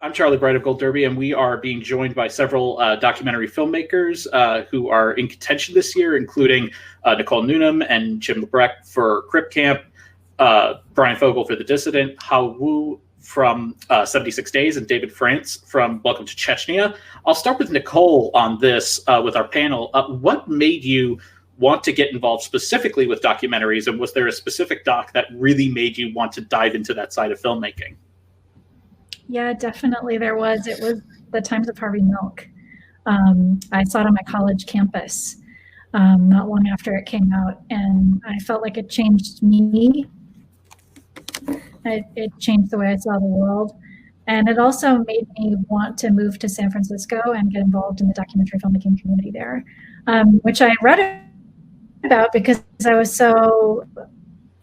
I'm Charlie Bright of Gold Derby, and we are being joined by several documentary filmmakers who are in contention this year, including Nicole Newnham and Jim Lebrecht for Crip Camp, Bryan Fogel for The Dissident, Hao Wu from 76 Days, and David France from Welcome to Chechnya. I'll start with Nicole on this with our panel. What made you want to get involved specifically with documentaries, and was there a specific doc that really made you want to dive into that side of filmmaking? Yeah, definitely there was. It was The Times of Harvey Milk. I saw it on my college campus not long after it came out, and I felt like it changed me. It changed the way I saw the world. And it also made me want to move to San Francisco and get involved in the documentary filmmaking community there, which I read about because I was so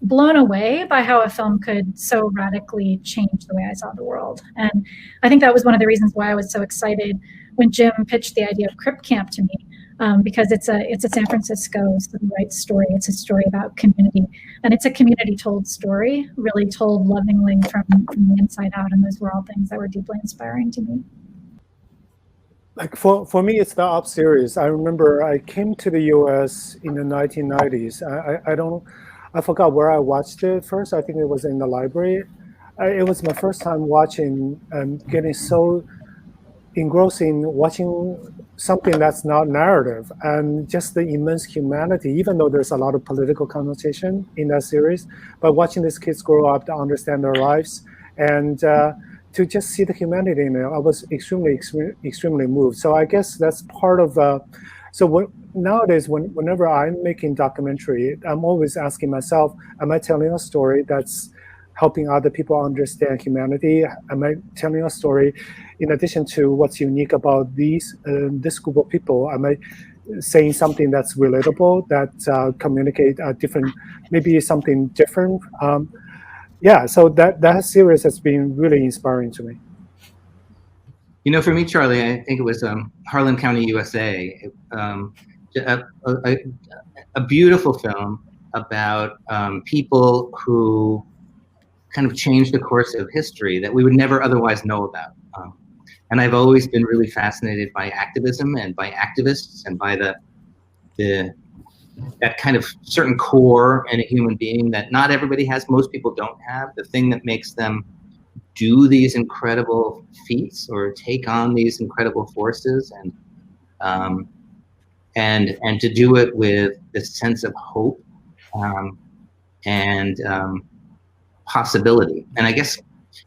blown away by how a film could so radically change the way I saw the world. And I think that was one of the reasons why I was so excited when Jim pitched the idea of Crip Camp to me, because it's a San Francisco civil rights story. It's a story about community, and it's a community told story, really told lovingly from the inside out. And those were all things that were deeply inspiring to me. Like for me, it's the Up series. I remember I came to the US in the 1990s. I forgot where I watched it first. I think it was in the library. It was my first time watching and getting so engrossing, watching something that's not narrative, and just the immense humanity, even though there's a lot of political connotation in that series. But watching these kids grow up to understand their lives and to just see the humanity in it, I was extremely moved. So I guess that's part of nowadays, whenever I'm making documentary, I'm always asking myself, am I telling a story that's helping other people understand humanity? Am I telling a story in addition to what's unique about this group of people? Am I saying something that's relatable, that communicate different, maybe something different? So that series has been really inspiring to me. You know, for me, Charlie, I think it was Harlan County, USA, a beautiful film about people who kind of changed the course of history that we would never otherwise know about. And I've always been really fascinated by activism and by activists and by that kind of certain core in a human being that not everybody has, most people don't have, the thing that makes them do these incredible feats or take on these incredible forces, and to do it with this sense of hope and possibility. And I guess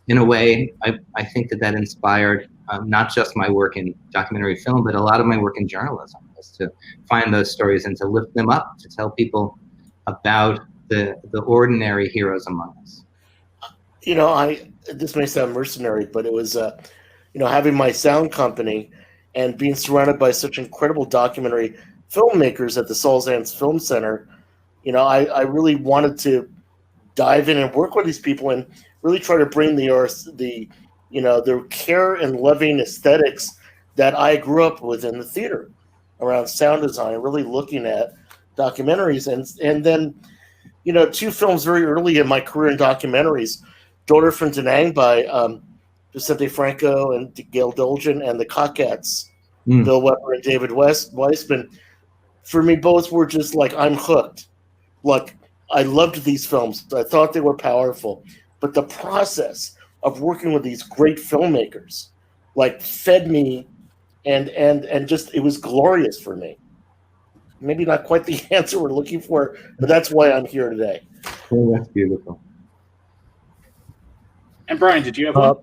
in a way, I think that inspired not just my work in documentary film, but a lot of my work in journalism, is to find those stories and to lift them up, to tell people about the ordinary heroes among us. You know, this may sound mercenary, but it was, having my sound company and being surrounded by such incredible documentary filmmakers at the Salzans Film Center. I really wanted to dive in and work with these people and really try to bring the care and loving aesthetics that I grew up with in the theater around sound design, really looking at documentaries. And then, two films very early in my career in documentaries, Daughter from Da Nang by Vicente Franco and Gail Dolgen, and The Cockettes, Bill Weber and David Weissman. For me, both were just like, I'm hooked. Like, I loved these films. I thought they were powerful. But the process of working with these great filmmakers, like, fed me, and just, it was glorious for me. Maybe not quite the answer we're looking for, but that's why I'm here today. Oh, that's beautiful. And Bryan, did you have one?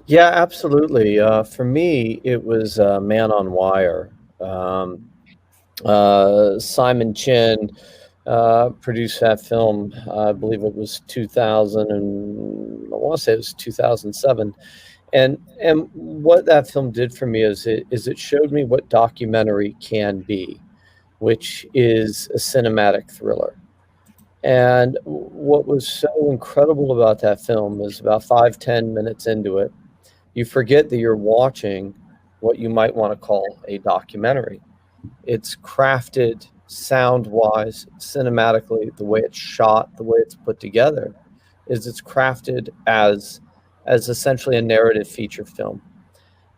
Yeah, absolutely. For me, it was Man on Wire. Simon Chin produced that film. I believe it was 2000, and I want to say it was 2007. And what that film did for me is it showed me what documentary can be, which is a cinematic thriller. And what was so incredible about that film is about 5-10 minutes into it, you forget that you're watching what you might want to call a documentary. It's crafted sound-wise, cinematically, the way it's shot, the way it's put together, is it's crafted as as essentially a narrative feature film.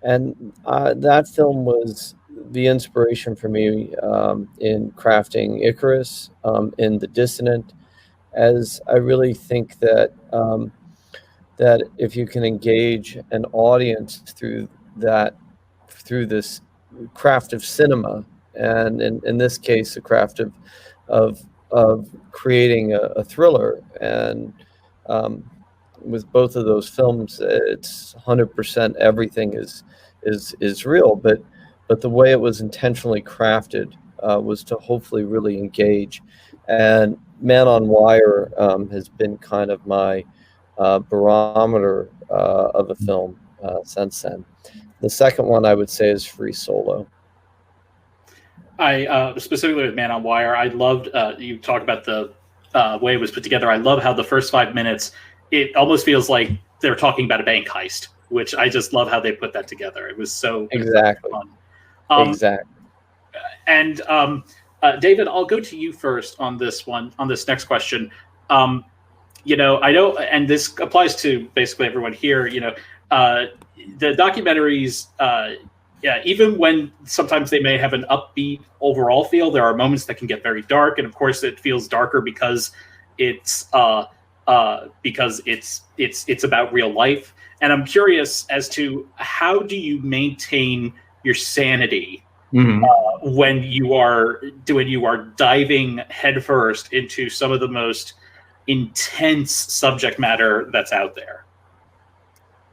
And that film was the inspiration for me in crafting Icarus, in The Dissident, as I really think that that if you can engage an audience through this craft of cinema, and in this case, the craft of creating a thriller, and with both of those films, it's 100% everything is real, but the way it was intentionally crafted was to hopefully really engage. And Man on Wire has been kind of my barometer of a film since then. The second one I would say is Free Solo. I specifically with Man on Wire, I loved you talk about the way it was put together. I love how the first 5 minutes, it almost feels like they're talking about a bank heist, which I just love how they put that together. It was so exactly fun. Exactly. And David, I'll go to you first on this one, on this next question. You know, I know, and this applies to basically everyone here, you know, the documentaries, yeah, even when sometimes they may have an upbeat overall feel, there are moments that can get very dark. And of course it feels darker because it's about real life. And I'm curious as to how do you maintain your sanity when you are diving headfirst into some of the most intense subject matter that's out there?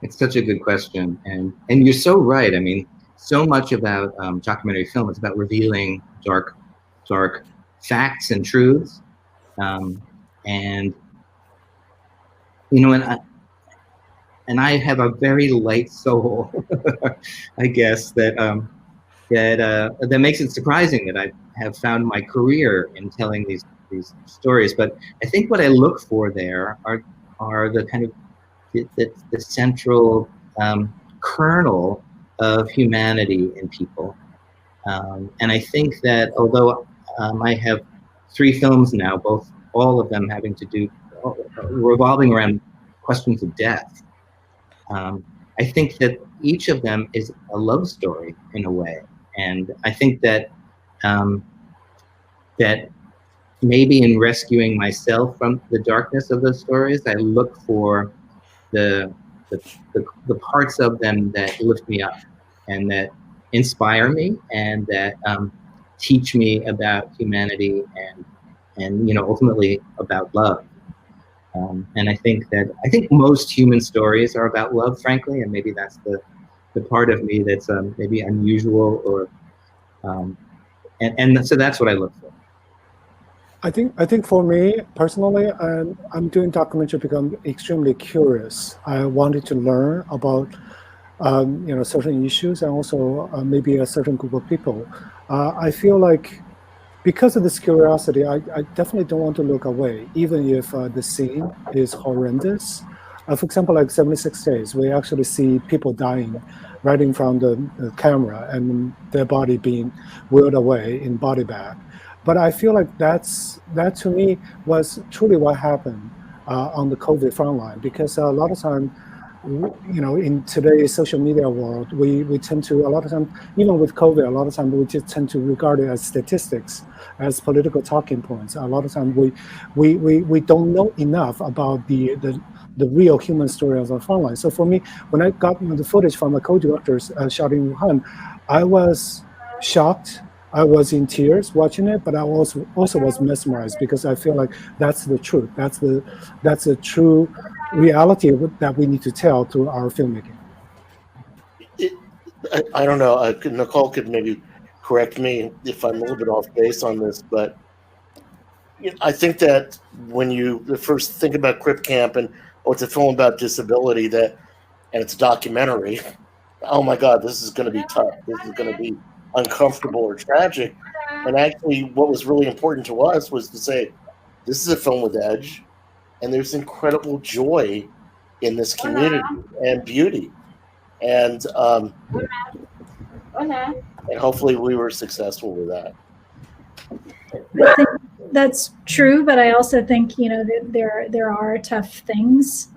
It's such a good question, and you're so right. I mean, so much about documentary film is about revealing dark facts and truths, and you know, and I have a very light soul, I guess, that makes it surprising that I have found my career in telling these stories. But I think what I look for there are the kind of the central kernel of humanity in people, and I think that although I have 3 films now, all of them having to do revolving around questions of death, I think that each of them is a love story in a way, and I think that that maybe in rescuing myself from the darkness of those stories, I look for the parts of them that lift me up and that inspire me and that teach me about humanity and you know, ultimately about love. And I think most human stories are about love, frankly, and maybe that's the part of me that's maybe unusual, or and so that's what I look for. I think for me personally, I'm doing documentary because I'm extremely curious. I wanted to learn about you know, certain issues and also maybe a certain group of people. I feel like because of this curiosity, I definitely don't want to look away, even if the scene is horrendous. For example, like 76 Days, we actually see people dying right in front of the camera and their body being wheeled away in body bag. But I feel like that to me was truly what happened on the COVID front line, because a lot of time, you know, in today's social media world, we tend to, a lot of time, even with COVID, a lot of time we just tend to regard it as statistics, as political talking points. A lot of time we don't know enough about the real human story of the front line. So for me, when I got the footage from the co-directors shot in Wuhan, I was shocked. I was in tears watching it, but I also was mesmerized, because I feel like that's the truth. That's the true reality that we need to tell through our filmmaking. I don't know. Nicole could maybe correct me if I'm a little bit off base on this, but I think that when you first think about Crip Camp and it's a film about disability, and it's a documentary, oh my God, this is going to be tough. This is going to be uncomfortable or tragic. And actually, what was really important to us was to say, this is a film with edge, and there's incredible joy in this community and beauty. And hopefully we were successful with that. I think that's true, but I also think, you know, that there are tough things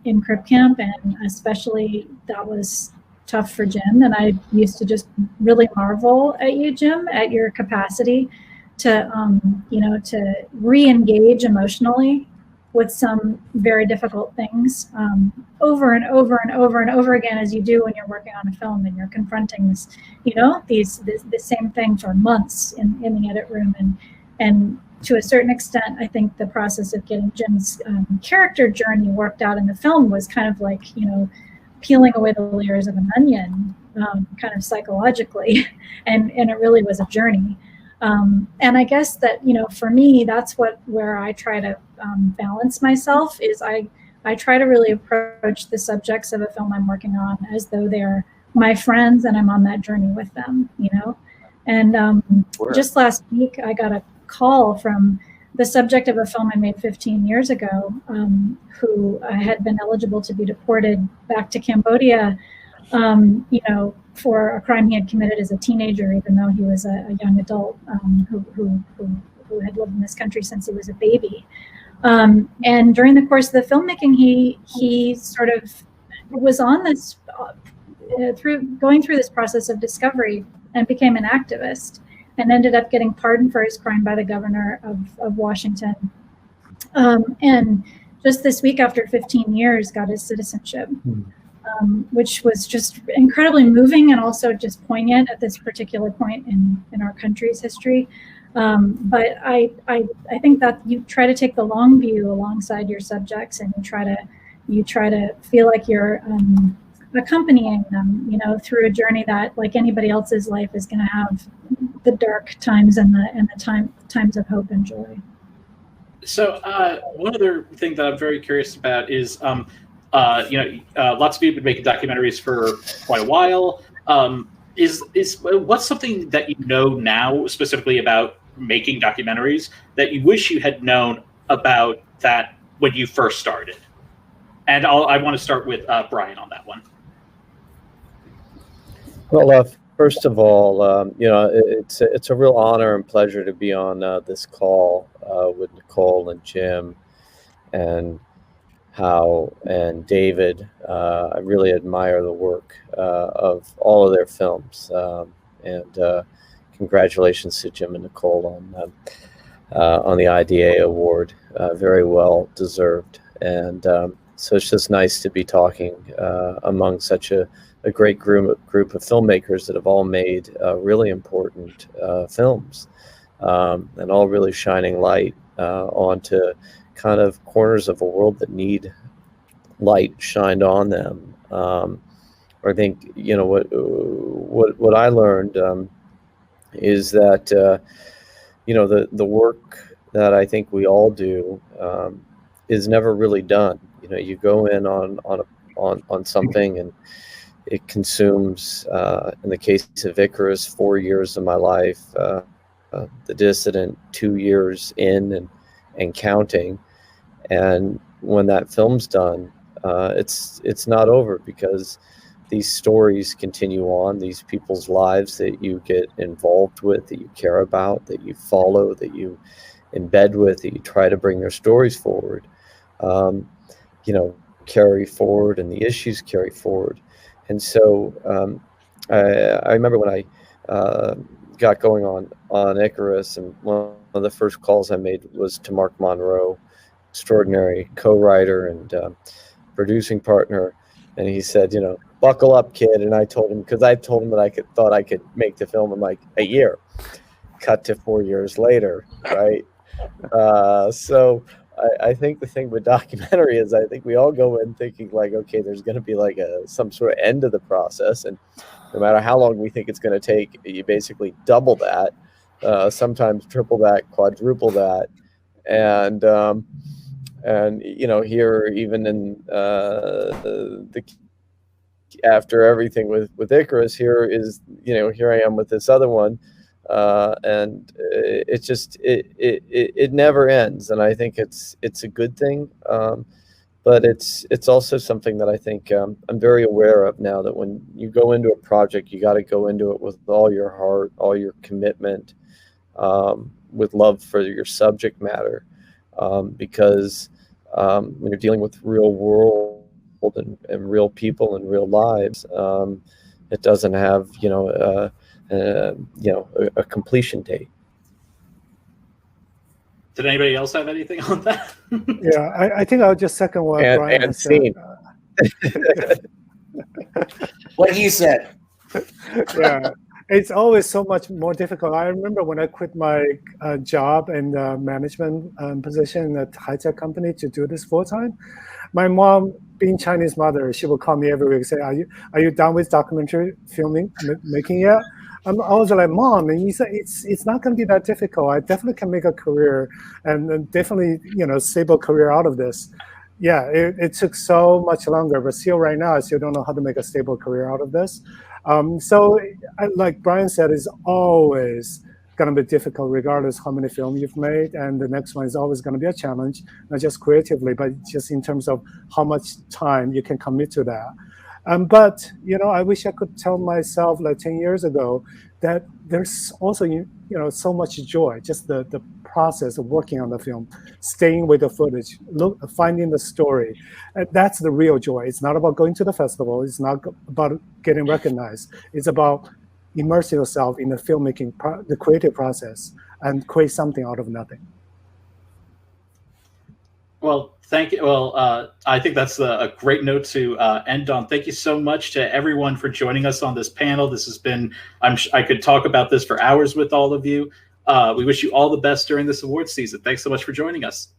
in Crip Camp, and especially that was tough for Jim. And I used to just really marvel at you, Jim, at your capacity to, you know, to re-engage emotionally with some very difficult things over and over and over and over again, as you do when you're working on a film and you're confronting this, you know, the same thing for months in the edit room. And to a certain extent, I think the process of getting Jim's character journey worked out in the film was kind of like, you know, peeling away the layers of an onion, kind of psychologically, and it really was a journey. And I guess that, you know, for me, that's where I try to balance myself, is I try to really approach the subjects of a film I'm working on as though they're my friends and I'm on that journey with them, you know. And just last week, I got a call from the subject of a film I made 15 years ago, who had been eligible to be deported back to Cambodia, you know, for a crime he had committed as a teenager, even though he was a young adult who had lived in this country since he was a baby. And during the course of the filmmaking, he sort of was on this, going through this process of discovery, and became an activist, and ended up getting pardoned for his crime by the governor of Washington. And just this week, after 15 years, got his citizenship, which was just incredibly moving and also just poignant at this particular point in our country's history. But I think that you try to take the long view alongside your subjects, and you try to feel like you're accompanying them, you know, through a journey that, like anybody else's life, is going to have the dark times and the times of hope and joy. So one other thing that I'm very curious about is, you know, lots of you have been making documentaries for quite a while. Is what's something that you know now specifically about making documentaries that you wish you had known about that when you first started? And I want to start with Bryan on that one. Well, first of all, you know, it's a real honor and pleasure to be on this call with Nicole and Jim and Hao and David. I really admire the work of all of their films, and congratulations to Jim and Nicole on the IDA award. Very well deserved, and so it's just nice to be talking among such a great group of filmmakers that have all made really important films, and all really shining light onto kind of corners of a world that need light shined on them. I think, you know, what I learned is that you know, the work that I think we all do is never really done. You know, you go in on something, and it consumes, in the case of Icarus, 4 years of my life, The Dissident, 2 years in and counting. And when that film's done, it's not over, because these stories continue on, these people's lives that you get involved with, that you care about, that you follow, that you embed with, that you try to bring their stories forward, you know, carry forward, and the issues carry forward. And so I remember when I got going on Icarus, and one of the first calls I made was to Mark Monroe, extraordinary co-writer and producing partner. And he said, you know, buckle up, kid. And I told him, because I told him that thought I could make the film in like a year. Cut to 4 years later, right? So I think the thing with documentary is, I think we all go in thinking like, okay, there's going to be like some sort of end to the process, and no matter how long we think it's going to take, you basically double that, sometimes triple that, quadruple that, and you know, here, even in after everything with Icarus, here is, you know, here I am with this other one. And it just it never ends, and I think it's a good thing, but it's also something that I think I'm very aware of now, that when you go into a project, you got to go into it with all your heart, all your commitment, with love for your subject matter, because when you're dealing with real world and real people and real lives, it doesn't have a completion date. Did anybody else have anything on that? Yeah, I think I'll just second what Bryan And has said. What he said. Yeah, it's always so much more difficult. I remember when I quit my job and management position at a high-tech company to do this full-time. My mom, being Chinese mother, she would call me every week and say, are you done with documentary filming, making yet? I was like, Mom, and he said, it's not going to be that difficult. I definitely can make a career and definitely, stable career out of this. Yeah, it took so much longer, but still right now, I still don't know how to make a stable career out of this. So like Bryan said, it's always going to be difficult regardless how many films you've made. And the next one is always going to be a challenge, not just creatively, but just in terms of how much time you can commit to that. But, I wish I could tell myself like 10 years ago that there's also, so much joy, just the process of working on the film, staying with the footage, finding the story. That's the real joy. It's not about going to the festival. It's not about getting recognized. It's about immersing yourself in the filmmaking, the creative process, and create something out of nothing. Well, thank you. Well, I think that's a great note to end on. Thank you so much to everyone for joining us on this panel. This has been, I could talk about this for hours with all of you. We wish you all the best during this awards season. Thanks so much for joining us.